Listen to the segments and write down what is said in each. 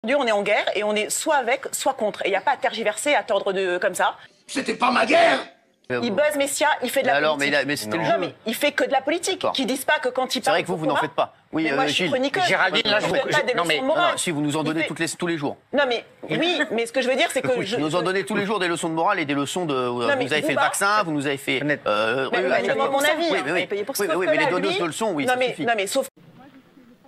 On est en guerre et on est soit avec, soit contre. Et il n'y a pas à tergiverser, à tordre comme ça. C'était pas ma guerre! Il buzz Messia, il fait de la politique. Mais c'était le jeu. Non, mais il fait que de la politique. Qui disent pas que quand il parle. C'est vrai que vous n'en faites pas. Oui, mais moi, je suis chroniqueuse. Géraldine, là, je vous pas des leçons morales. Si vous nous en donnez tous les jours. Non, mais oui, mais ce que je veux dire, c'est que vous nous en donnez tous les jours des leçons de morale et des leçons de. Vous avez fait le vaccin, vous nous avez fait. Mais demande mon avis. Oui, mais les donneuses de leçons, oui. Non, mais sauf.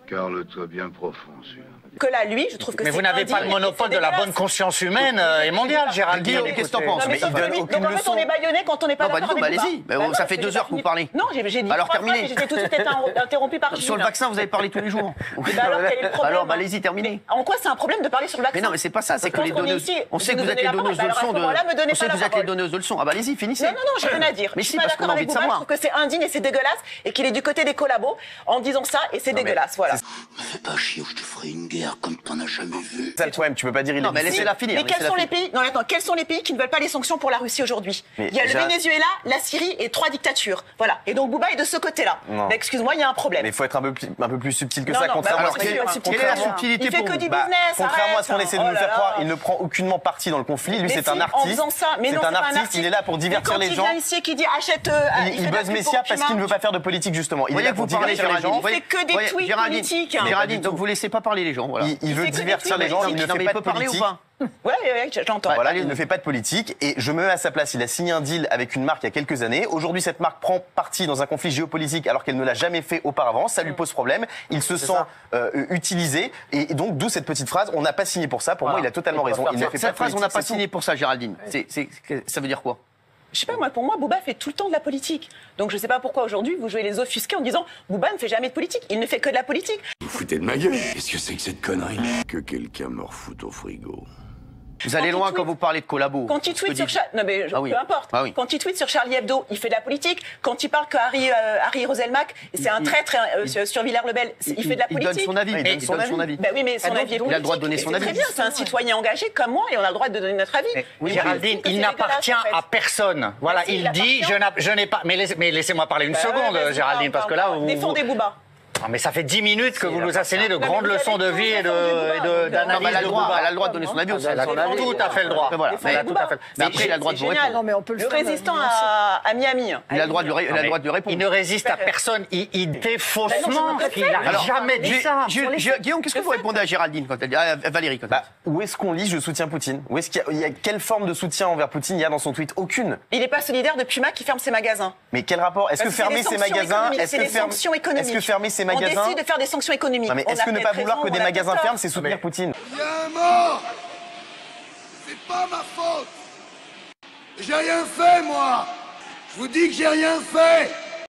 Carle-toi bien profond, celui-là. Que là, lui, je trouve que c'est. Mais vous n'avez pas le monopole de la bonne conscience humaine et mondiale, Géraldine. Qu'est-ce que t'en penses? Mais il donne aucune leçon. Donc en fait, on est bâillonné quand on n'est pas d'accord avec vous. Allez-y, ça fait 2 heures que vous parlez. Non, j'ai dit. Alors terminez. J'étais tout de suite interrompu par. Sur le vaccin, vous avez parlé tous les jours. Alors quel est le problème? Alors allez-y, terminez. En quoi c'est un problème de parler sur le vaccin? Mais non, mais c'est pas ça, c'est que les donneuses. On sait que vous êtes les donneuses de leçons. On sait que vous êtes les donneuses de leçons. Ah bah allez-y, finissez. Non, j'ai rien à dire. Mais si, parce qu'on a envie de Je savoir. trouve que c'est indigne et c'est dégueulasse et qu'il est du côté des collabos en disant ça et c'est dégueulasse. Voilà. Me fais pas chier ou je te ferai une guerre comme t'en as jamais vu. C'est le problème, tu peux pas dire il est. Non, mais laissez-la finir. Mais quels sont les pays? Non, attends, quels sont les pays qui ne veulent pas les sanctions pour la Russie aujourd'hui? Il y a le Venezuela, la Syrie et 3 dictatures. Voilà. Et donc Bouba est de ce côté-là. Excuse-moi, il y a un problème. Mais il faut être un peu plus subtil que ça. Contrairement à ce qu'on essaie de nous faire croire, il ne prend aucunement parti dans le conflit. Lui, c'est un artiste. C'est un artiste. Il est là pour divertir les gens. Quand il vient ici qui dit achète. Il buzz Messia parce qu'il ne veut pas faire de politique justement. Il est là pour divertir les gens. Il fait que des tweets politiques. Géraldine, donc vous laissez pas parler les gens. Il veut divertir les gens. Il ne fait pas de politique. Ouais, j'entends. Voilà, il ne fait pas de politique et je me mets à sa place. Il a signé un deal avec une marque il y a quelques années. Aujourd'hui, cette marque prend parti dans un conflit géopolitique alors qu'elle ne l'a jamais fait auparavant. Ça lui pose problème. Il se sent utilisé et donc d'où cette petite phrase. On n'a pas signé pour ça. Pour moi, il a totalement raison. Il ne fait cette pas phrase, on n'a pas signé pour ça, Géraldine. Ça veut dire quoi? Je sais pas, moi, pour moi, Bouba fait tout le temps de la politique. Donc je sais pas pourquoi aujourd'hui vous jouez les offusqués en disant Bouba ne fait jamais de politique. Il ne fait que de la politique. Vous foutez de ma gueule. Qu'est-ce que c'est que cette connerie? Que quelqu'un me refoute au frigo. Vous allez loin quand vous parlez de collabos. Quand il tweet sur peu importe. Quand il tweet sur Charlie Hebdo, il fait de la politique. Quand il parle que Harry Roselmack, c'est un traître sur Villers-le-Bel, il fait de la politique. Il donne son avis. Il donne son avis. Bah oui, mais son avis est politique. Il a le droit de donner son avis. Très bien, c'est un citoyen engagé comme moi et on a le droit de donner notre avis. Géraldine, il n'appartient à personne. Voilà, il dit je n'ai pas. Mais laissez-moi parler une seconde, Géraldine, parce que là vous défendez Bouba. Non, mais ça fait 10 minutes que vous nous assénez de grandes leçons de vie et d'analyse de Bouba. Elle a le droit de donner son avis aussi. Elle a tout à fait le droit. Mais après, il a le droit de vous répondre. Non, mais on peut le résistant à Miami. Il a le droit de répondre. Il ne résiste à personne. Il fait faussement. Il n'a jamais dit ça. Guillaume, qu'est-ce que vous répondez à Géraldine quand elle dit à Valérie quand elle dit où est-ce qu'on lit je soutiens Poutine? Où est-ce qu'il y a quelle forme de soutien envers Poutine il y a dans son tweet? Aucune. Il n'est pas solidaire de Puma qui ferme ses magasins. Mais quel rapport? Est-ce que fermer ses magasins? Est-ce que fermer ses magasins? On décide de faire des sanctions économiques. Non mais est-ce que ne pas vouloir que des magasins ferment, c'est soutenir Poutine? Il y a un mort. C'est pas ma faute. J'ai rien fait, moi. Je vous dis que j'ai rien fait.